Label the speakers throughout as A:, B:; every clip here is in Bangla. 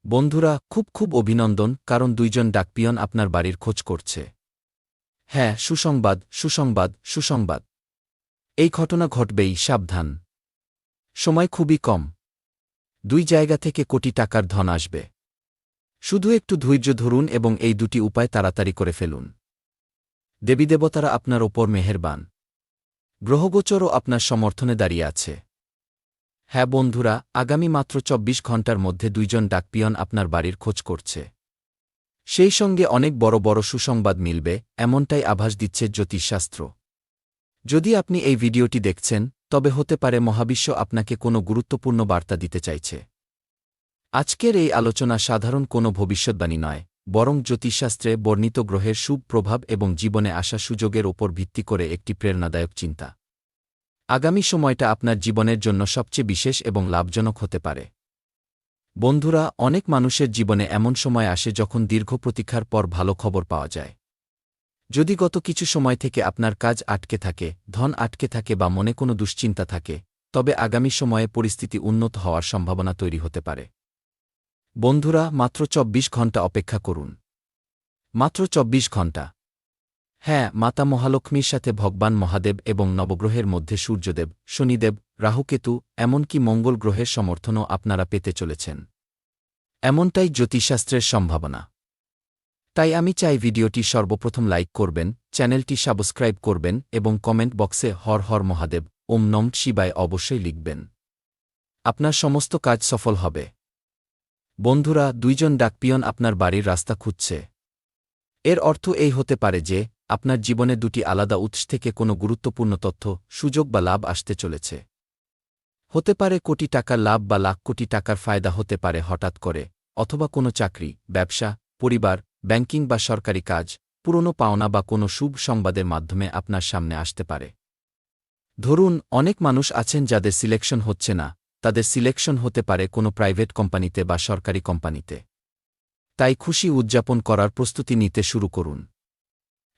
A: বন্ধুরা, খুব অভিনন্দন, কারণ দুইজন ডাকপিয়ন আপনার বাড়ির খোঁজ করছে। হ্যাঁ, সুসংবাদ, সুসংবাদ, সুসংবাদ। এই ঘটনা ঘটবেই, সাবধান। সময় খুবই কম। দুই জায়গা থেকে কোটি টাকার ধন আসবে। শুধু একটু ধৈর্য ধরুন এবং এই দুটি উপায় তাড়াতাড়ি করে ফেলুন। দেবীদেবতারা আপনার ওপর মেহেরবান। গ্রহগোচরও আপনার সমর্থনে দাঁড়িয়ে আছে। হ্যাঁ বন্ধুরা, আগামী মাত্র ২৪ ঘণ্টার মধ্যে দুইজন ডাকপিয়ন আপনার বাড়ির খোঁজ করছে। সেই সঙ্গে অনেক বড় বড় সুসংবাদ মিলবে, এমনটাই আভাস দিচ্ছে জ্যোতিষশাস্ত্র। যদি আপনি এই ভিডিওটি দেখছেন, তবে হতে পারে মহাবিশ্ব আপনাকে কোনো গুরুত্বপূর্ণ বার্তা দিতে চাইছে। আজকের এই আলোচনা সাধারণ কোনো ভবিষ্যদ্বাণী নয়, বরং জ্যোতিষশাস্ত্রে বর্ণিত গ্রহের শুভ প্রভাব এবং জীবনে আসা সুযোগের ওপর ভিত্তি করে একটি প্রেরণাদায়ক চিন্তা। আগামী সময়টা আপনার জীবনের জন্য সবচেয়ে বিশেষ এবং লাভজনক হতে পারে। বন্ধুরা, অনেক মানুষের জীবনে এমন সময় আসে যখন দীর্ঘ প্রতীক্ষার পর ভালো খবর পাওয়া যায়। যদি গত কিছু সময় থেকে আপনার কাজ আটকে থাকে, ধন আটকে থাকে বা মনে কোনো দুশ্চিন্তা থাকে, তবে আগামী সময়ে পরিস্থিতি উন্নত হওয়ার সম্ভাবনা তৈরি হতে পারে। বন্ধুরা, মাত্র ২৪ ঘণ্টা অপেক্ষা করুন। মাত্র ২৪ ঘণ্টা। হ্যাঁ, মাতা মহালক্ষ্মীর সাথে ভগবান মহাদেব এবং নবগ্রহের মধ্যে সূর্যদেব, শনিদেব, রাহুকেতু, এমনকি মঙ্গল গ্রহের সমর্থনও আপনারা পেতে চলেছেন। এমনটাই জ্যোতিষশাস্ত্রের সম্ভাবনা। তাই আমি চাই ভিডিওটি সর্বপ্রথম লাইক করবেন, চ্যানেলটি সাবস্ক্রাইব করবেন এবং কমেন্ট বক্সে হর হর মহাদেব, ওম নমঃ শিবায় অবশ্যই লিখবেন। আপনার সমস্ত কাজ সফল হবে। বন্ধুরা, দুইজন ডাকপিয়ন আপনার বাড়ির রাস্তা খুঁজছে। এর অর্থ এই হতে পারে যে, আপনার জীবনে দুটি আলাদা উৎস থেকে কোনো গুরুত্বপূর্ণ তথ্য, সুযোগ বা লাভ আসতে চলেছে। হতে পারে কোটি টাকার লাভ বা লাখ কোটি টাকার ফায়দা, হতে পারে হঠাৎ করে, অথবা কোনো চাকরি, ব্যবসা, পরিবার, ব্যাংকিং বা সরকারি কাজ, পুরনো পাওনা বা কোনো শুভ সংবাদের মাধ্যমে আপনার সামনে আসতে পারে। ধরুন, অনেক মানুষ আছেন যাদের সিলেকশন হচ্ছে না, তাদের সিলেকশন হতে পারে কোনো প্রাইভেট কোম্পানিতে বা সরকারি কোম্পানিতে। তাই খুশি উদযাপন করার প্রস্তুতি নিতে শুরু করুন।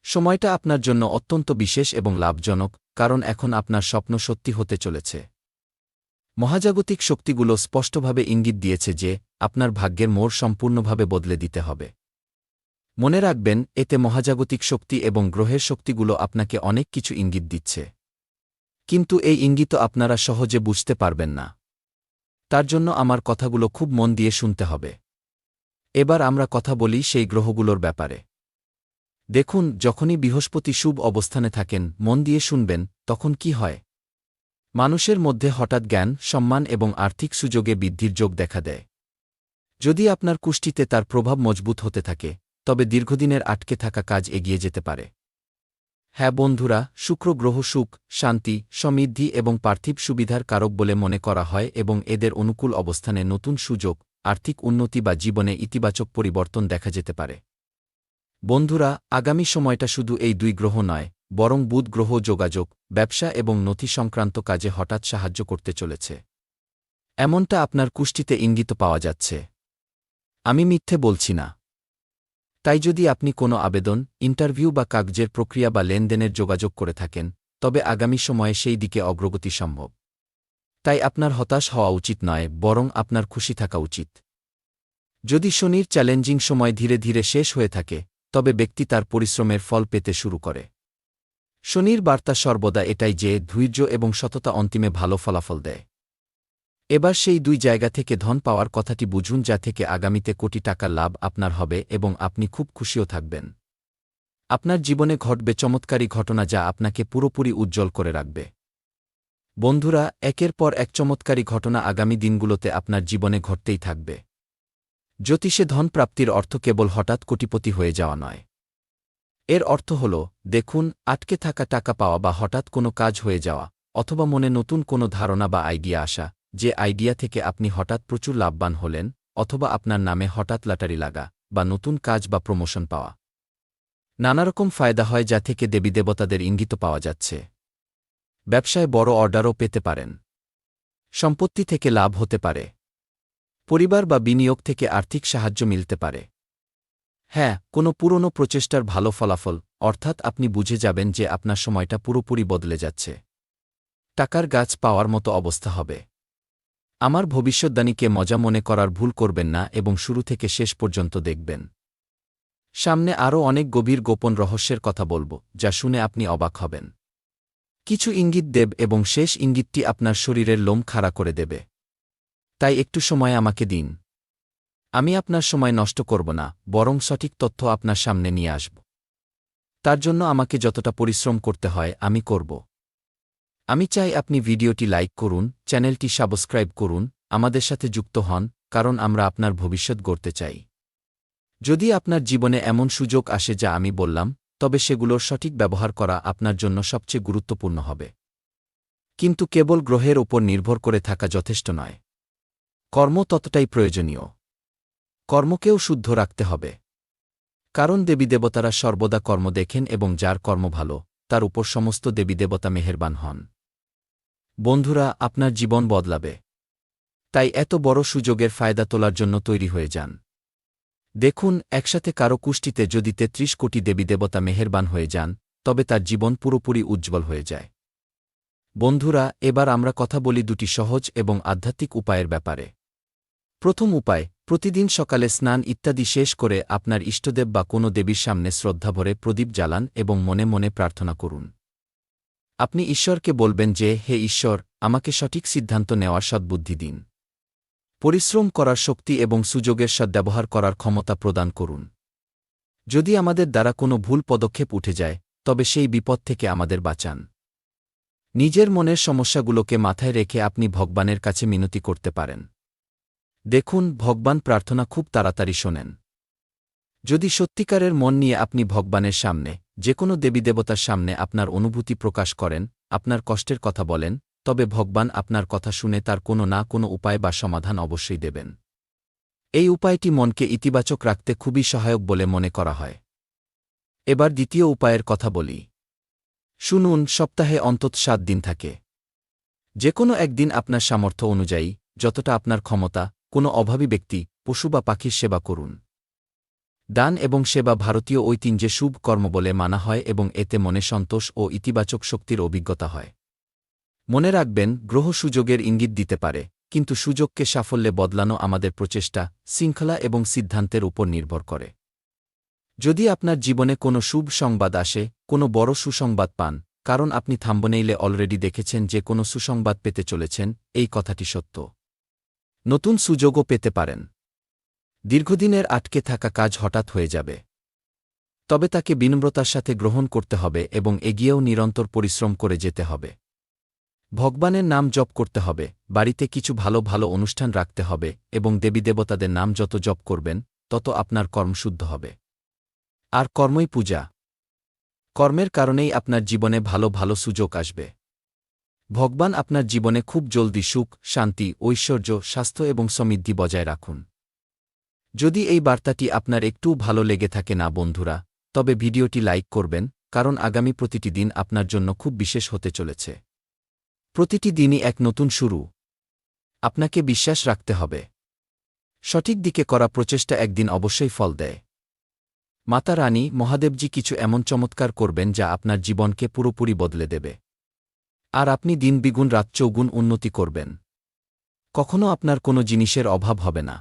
A: সময়টা আপনার জন্য অত্যন্ত বিশেষ এবং লাভজনক, কারণ এখন আপনার স্বপ্ন সত্যি হতে চলেছে। মহাজাগতিক শক্তিগুলো স্পষ্টভাবে ইঙ্গিত দিয়েছে যে, আপনার ভাগ্যের মোড় সম্পূর্ণভাবে বদলে দিতে হবে। মনে রাখবেন, এতে মহাজাগতিক শক্তি এবং গ্রহের শক্তিগুলো আপনাকে অনেক কিছু ইঙ্গিত দিচ্ছে। কিন্তু এই ইঙ্গিত আপনারা সহজে বুঝতে পারবেন না। তার জন্য আমার কথাগুলো খুব মন দিয়ে শুনতে হবে। এবার আমরা কথা বলি সেই গ্রহগুলোর ব্যাপারে। দেখুন, যখনই বৃহস্পতি শুভ অবস্থানে থাকেন, মন দিয়ে শুনবেন, তখন কি হয়? মানুষের মধ্যে হঠাৎ জ্ঞান, সম্মান এবং আর্থিক সুযোগে বৃদ্ধির যোগ দেখা দেয়। যদি আপনার কুষ্টিতে তার প্রভাব মজবুত হতে থাকে, তবে দীর্ঘদিনের আটকে থাকা কাজ এগিয়ে যেতে পারে। হ্যাঁ বন্ধুরা, শুক্র গ্রহ সুখ, শান্তি, সমৃদ্ধি এবং পার্থিব সুবিধার কারক বলে মনে করা হয় এবং এদের অনুকূল অবস্থানে নতুন সুযোগ, আর্থিক উন্নতি বা জীবনে ইতিবাচক পরিবর্তন দেখা যেতে পারে। বন্ধুরা, আগামী সময়টা শুধু এই দুই গ্রহ নয়, বরং বুধ গ্রহ যোগাযোগ, ব্যবসা এবং নথি সংক্রান্ত কাজে হঠাৎ সাহায্য করতে চলেছে। এমনটা আপনার কুষ্টিতে ইঙ্গিত পাওয়া যাচ্ছে। আমি মিথ্যে বলছি না। তাই যদি আপনি কোনো আবেদন, ইন্টারভিউ বা কাগজের প্রক্রিয়া বা লেনদেনের যোগাযোগ করে থাকেন, তবে আগামী সময়ে সেই দিকে অগ্রগতি সম্ভব। তাই আপনার হতাশ হওয়া উচিত নয়, বরং আপনার খুশি থাকা উচিত। যদি শনির চ্যালেঞ্জিং সময় ধীরে ধীরে শেষ হয়ে থাকে, তবে ব্যক্তি তার পরিশ্রমের ফল পেতে শুরু করে। শনির বার্তা সর্বদা এটাই যে, ধৈর্য এবং সততা অন্তিমে ভালো ফলাফল দেয়। এবার সেই দুই জায়গা থেকে ধন পাওয়ার কথাটি বুঝুন, যা থেকে আগামীতে কোটি টাকার লাভ আপনার হবে এবং আপনি খুব খুশিও থাকবেন। আপনার জীবনে ঘটবে চমৎকারী ঘটনা, যা আপনাকে পুরোপুরি উজ্জ্বল করে রাখবে। বন্ধুরা, একের পর এক চমৎকারী ঘটনা আগামী দিনগুলোতে আপনার জীবনে ঘটতেই থাকবে। জ্যোতিষে ধন প্রাপ্তির অর্থ কেবল হঠাৎ কোটিপতি হয়ে যাওয়া নয়। এর অর্থ হল, দেখুন, আটকে থাকা টাকা পাওয়া বা হঠাৎ কোনো কাজ হয়ে যাওয়া, অথবা মনে নতুন কোনো ধারণা বা আইডিয়া আসা, যে আইডিয়া থেকে আপনি হঠাৎ প্রচুর লাভবান হলেন, অথবা আপনার নামে হঠাৎ লটারি লাগা, বা নতুন কাজ বা প্রমোশন পাওয়া। নানারকম ফায়দা হয় যা থেকে দেবীদেবতাদের ইঙ্গিত পাওয়া যাচ্ছে। ব্যবসায় বড় অর্ডারও পেতে পারেন। সম্পত্তি থেকে লাভ হতে পারে। পরিবার বা বিনিয়োগ থেকে আর্থিক সাহায্য মিলতে পারে। হ্যাঁ, কোনো পুরনো প্রচেষ্টার ভালো ফলাফল, অর্থাৎ আপনি বুঝে যাবেন যে আপনার সময়টা পুরোপুরি বদলে যাচ্ছে। টাকার গাছ পাওয়ার মতো অবস্থা হবে। আমার ভবিষ্যদ্বাণীকে মজা মনে করার ভুল করবেন না এবং শুরু থেকে শেষ পর্যন্ত দেখবেন। সামনে আরও অনেক গভীর গোপন রহস্যের কথা বলবো, যা শুনে আপনি অবাক হবেন। কিছু ইঙ্গিত দেব এবং শেষ ইঙ্গিতটি আপনার শরীরের লোম খাড়া করে দেবে। তাই একটু সময় আমাকে দিন। আমি আপনার সময় নষ্ট করব না, বরং সঠিক তথ্য আপনার সামনে নিয়ে আসব। তার জন্য আমাকে যতটা পরিশ্রম করতে হয় আমি করব। আমি চাই আপনি ভিডিওটি লাইক করুন, চ্যানেলটি সাবস্ক্রাইব করুন, আমাদের সাথে যুক্ত হন, কারণ আমরা আপনার ভবিষ্যৎ গড়তে চাই। যদি আপনার জীবনে এমন সুযোগ আসে যা আমি বললাম, তবে সেগুলোর সঠিক ব্যবহার করা আপনার জন্য সবচেয়ে গুরুত্বপূর্ণ হবে। কিন্তু কেবল গ্রহের ওপর নির্ভর করে থাকা যথেষ্ট নয়। কর্ম ততটাই প্রয়োজনীয়। কর্মকেও শুদ্ধ রাখতে হবে। কারণ দেবীদেবতারা সর্বদা কর্ম দেখেন এবং যার কর্ম ভালো, তার উপর সমস্ত দেবীদেবতা মেহেরবান হন। বন্ধুরা, আপনার জীবন বদলাবে। তাই এত বড় সুযোগের ফায়দা তোলার জন্য তৈরি হয়ে যান। দেখুন, একসাথে কারো কুষ্টিতে যদি ৩৩ কোটি দেবীদেবতা মেহেরবান হয়ে যান, তবে তার জীবন পুরোপুরি উজ্জ্বল হয়ে যায়। বন্ধুরা, এবার আমরা কথা বলি দুটি সহজ এবং আধ্যাত্মিক উপায়ের ব্যাপারে। প্রথম উপায়, প্রতিদিন সকালে স্নান ইত্যাদি শেষ করে আপনার ইষ্টদেব বা কোনো দেবীর সামনে শ্রদ্ধাভরে প্রদীপ জ্বালান এবং মনে মনে প্রার্থনা করুন। আপনি ঈশ্বরকে বলবেন যে, হে ঈশ্বর, আমাকে সঠিক সিদ্ধান্ত নেওয়ার সদ্বুদ্ধি দিন। পরিশ্রম করার শক্তি এবং সুযোগের সদ্ব্যবহার করার ক্ষমতা প্রদান করুন। যদি আমাদের দ্বারা কোনো ভুল পদক্ষেপ উঠে যায়, তবে সেই বিপদ থেকে আমাদের বাঁচান। নিজের মনের সমস্যাগুলোকে মাথায় রেখে আপনি ভগবানের কাছে মিনতি করতে পারেন। দেখুন, ভগবান প্রার্থনা খুব তাড়াতাড়ি শোনেন। যদি সত্যিকারের মন নিয়ে আপনি ভগবানের সামনে, যে কোনো দেবীদেবতার সামনে আপনার অনুভূতি প্রকাশ করেন, আপনার কষ্টের কথা বলেন, তবে ভগবান আপনার কথা শুনে তার কোনো না কোনো উপায় বা সমাধান অবশ্যই দেবেন। এই উপায়টি মনকে ইতিবাচক রাখতে খুবই সহায়ক বলে মনে করা হয়। এবার দ্বিতীয় উপায়ের কথা বলি। শুনুন, সপ্তাহে অন্তত ৭ দিন থাকে। যে কোনো একদিন আপনার সামর্থ্য অনুযায়ী, যতটা আপনার ক্ষমতা, কোনো অভাবী ব্যক্তি, পশু বা পাখির সেবা করুন। দান এবং সেবা ভারতীয় ঐতিহ্যে শুভ কর্ম বলে মানা হয় এবং এতে মনে সন্তোষ ও ইতিবাচক শক্তির অভিজ্ঞতা হয়। মনে রাখবেন, গ্রহ সুযোগের ইঙ্গিত দিতে পারে, কিন্তু সুযোগকে সাফল্যে বদলানো আমাদের প্রচেষ্টা, শৃঙ্খলা এবং সিদ্ধান্তের উপর নির্ভর করে। যদি আপনার জীবনে কোনো শুভ সংবাদ আসে, কোনো বড় সুসংবাদ পান, কারণ আপনি থাম্বনেইলে অলরেডি দেখেছেন যে কোনো সুসংবাদ পেতে চলেছেন, এই কথাটি সত্য। নতুন সুযোগও পেতে পারেন। দীর্ঘদিনের আটকে থাকা কাজ হঠাৎ হয়ে যাবে। তবে তাকে বিনম্রতার সাথে গ্রহণ করতে হবে এবং এগিয়েও নিরন্তর পরিশ্রম করে যেতে হবে। ভগবানের নাম জপ করতে হবে, বাড়িতে কিছু ভালো ভালো অনুষ্ঠান রাখতে হবে এবং দেবীদেবতাদের নাম যত জপ করবেন, তত আপনার কর্ম শুদ্ধ হবে। আর কর্মই পূজা। কর্মের কারণেই আপনার জীবনে ভালো ভালো সুযোগ আসবে। ভগবান আপনার জীবনে খুব জলদি সুখ, শান্তি, ঐশ্বর্য, স্বাস্থ্য এবং সমৃদ্ধি বজায় রাখুন। যদি এই বার্তাটি আপনার একটু ভালো লেগে থাকে না বন্ধুরা, তবে ভিডিওটি লাইক করবেন, কারণ আগামী প্রতিটি দিন আপনার জন্য খুব বিশেষ হতে চলেছে। প্রতিটি দিনই এক নতুন শুরু। আপনাকে বিশ্বাস রাখতে হবে। সঠিক দিকে করা প্রচেষ্টা একদিন অবশ্যই ফল দেয়। মাতা রানী, মহাদেবজি কিছু এমন চমৎকার করবেন যা আপনার জীবনকে পুরোপুরি বদলে দেবে। আর আপনি দিন দ্বিগুণ রাত চৌগুণ উন্নতি করবেন। কখনো আপনার কোনো জিনিসের অভাব হবে না।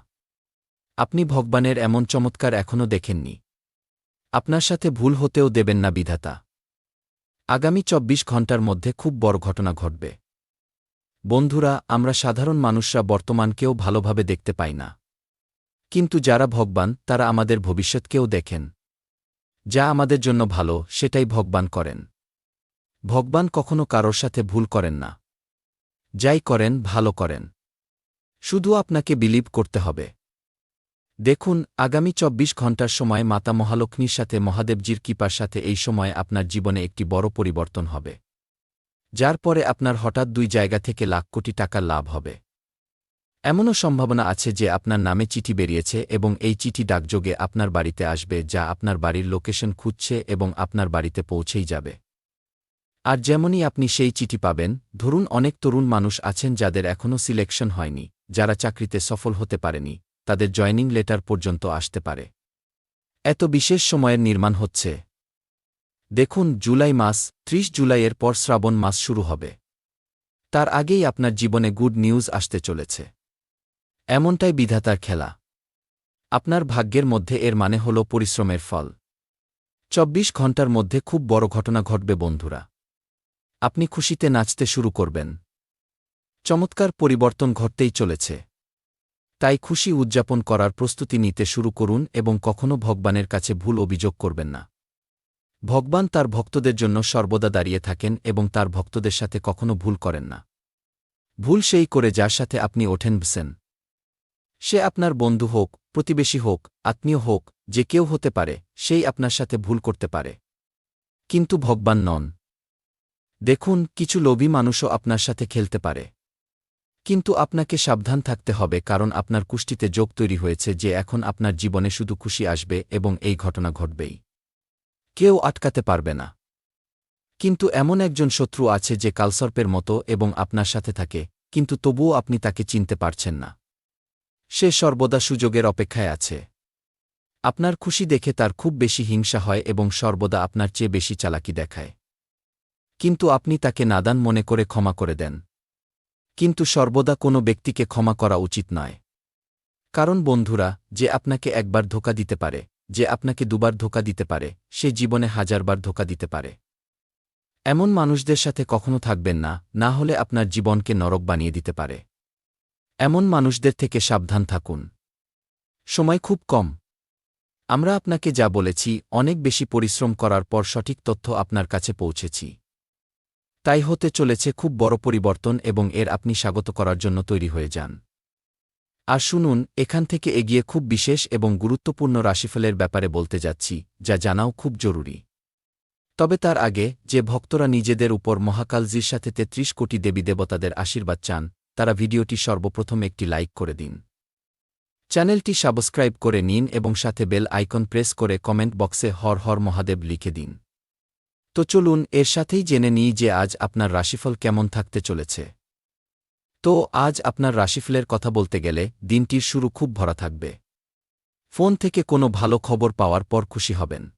A: আপনি ভগবানের এমন চমৎকার এখনও দেখেননি। আপনার সাথে ভুল হতেও দেবেন না বিধাতা। আগামী ২৪ ঘণ্টার মধ্যে খুব বড় ঘটনা ঘটবে। বন্ধুরা, আমরা সাধারণ মানুষরা বর্তমানকেও ভালোভাবে দেখতে পাই না। কিন্তু যারা ভগবান, তারা আমাদের ভবিষ্যৎকেও দেখেন। যা আমাদের জন্য ভালো, সেটাই ভগবান করেন। ভগবান কখনো কারোর সাথে ভুল করেন না। যাই করেন, ভালো করেন। শুধু আপনাকে বিলিভ করতে হবে। দেখুন, আগামী ২৪ ঘণ্টার সময় মাতা মহালক্ষ্মীর সাথে মহাদেবজির কৃপার সাথে এই সময় আপনার জীবনে একটি বড় পরিবর্তন হবে, যার পরে আপনার হঠাৎ ২ জায়গা থেকে লাখ কোটি টাকার লাভ হবে। এমনও সম্ভাবনা আছে যে আপনার নামে চিঠি বেরিয়েছে এবং এই চিঠি ডাকযোগে আপনার বাড়িতে আসবে, যা আপনার বাড়ির লোকেশন খুঁজছে এবং আপনার বাড়িতে পৌঁছেই যাবে। আর যেমনই আপনি সেই চিঠি পাবেন, ধরুন অনেক তরুণ মানুষ আছেন যাদের এখনও সিলেকশন হয়নি, যারা চাকরিতে সফল হতে পারেনি, তাদের জয়নিং লেটার পর্যন্ত আসতে পারে। এত বিশেষ সময়ের নির্মাণ হচ্ছে। দেখুন, জুলাই মাস, ৩০ জুলাইয়ের পর শ্রাবণ মাস শুরু হবে। তার আগেই আপনার জীবনে গুড নিউজ আসতে চলেছে। এমনটাই বিধাতার খেলা। আপনার ভাগ্যের মধ্যে এর মানে হল পরিশ্রমের ফল। ২৪ ঘণ্টার মধ্যে খুব বড় ঘটনা ঘটবে বন্ধুরা। আপনি খুশিতে নাচতে শুরু করবেন। চমৎকার পরিবর্তন ঘটতেই চলেছে। তাই খুশি উদযাপন করার প্রস্তুতি নিতে শুরু করুন এবং কখনও ভগবানের কাছে ভুল অভিযোগ করবেন না। ভগবান তার ভক্তদের জন্য সর্বদা দাঁড়িয়ে থাকেন এবং তার ভক্তদের সাথে কখনো ভুল করেন না। ভুল সেই করে যার সাথে আপনি ওঠেন বসেন। সে আপনার বন্ধু হোক, প্রতিবেশী হোক, আত্মীয় হোক, যে কেউ হতে পারে, সেই আপনার সাথে ভুল করতে পারে। কিন্তু ভগবান নন। দেখুন, কিছু লোভী মানুষও আপনার সাথে খেলতে পারে। কিন্তু আপনাকে সাবধান থাকতে হবে, কারণ আপনার কুষ্টিতে যোগ তৈরি হয়েছে যে এখন আপনার জীবনে শুধু খুশি আসবে এবং এই ঘটনা ঘটবেই। কেউ আটকাতে পারবে না। কিন্তু এমন একজন শত্রু আছে যে কালসর্পের মতো এবং আপনার সাথে থাকে, কিন্তু তবুও আপনি তাকে চিনতে পারছেন না। সে সর্বদা সুযোগের অপেক্ষায় আছে। আপনার খুশি দেখে তার খুব বেশি হিংসা হয় এবং সর্বদা আপনার চেয়ে বেশি চালাকি দেখায়। কিন্তু আপনি তাকে নাদান মনে করে ক্ষমা করে দেন। কিন্তু সর্বদা কোনো ব্যক্তিকে ক্ষমা করা উচিত নয়। কারণ বন্ধুরা, যে আপনাকে একবার ধোঁকা দিতে পারে, যে আপনাকে দুবার ধোঁকা দিতে পারে, সে জীবনে হাজারবার ধোঁকা দিতে পারে। এমন মানুষদের সাথে কখনো থাকবেন না, না হলে আপনার জীবনকে নরক বানিয়ে দিতে পারে। এমন মানুষদের থেকে সাবধান থাকুন। সময় খুব কম। আমরা আপনাকে যা বলেছি, অনেক বেশি পরিশ্রম করার পর সঠিক তথ্য আপনার কাছে পৌঁছেছি। তাই হতে চলেছে খুব বড় পরিবর্তন এবং এর আপনি স্বাগত করার জন্য তৈরি হয়ে যান। আর শুনুন, এখান থেকে এগিয়ে খুব বিশেষ এবং গুরুত্বপূর্ণ রাশিফলের ব্যাপারে বলতে যাচ্ছি, যা জানাও খুব জরুরি। তবে তার আগে, যে ভক্তরা নিজেদের উপর মহাকালজির সাথে ৩৩ কোটি দেবীদেবতাদের আশীর্বাদ চান, তারা ভিডিওটি সর্বপ্রথম একটি লাইক করে দিন। চ্যানেলটি সাবস্ক্রাইব করে নিন এবং সাথে বেল আইকন প্রেস করে কমেন্ট বক্সে হর হর মহাদেব লিখে দিন। তো চলুন, এর সাথেই জেনে নিই যে আজ আপনার রাশিফল কেমন থাকতে চলেছে। তো আজ আপনার রাশিফলের কথা বলতে গেলে, দিনটির শুরু খুব ভরা থাকবে। ফোন থেকে কোনো ভালো খবর পাওয়ার পর খুশি হবেন।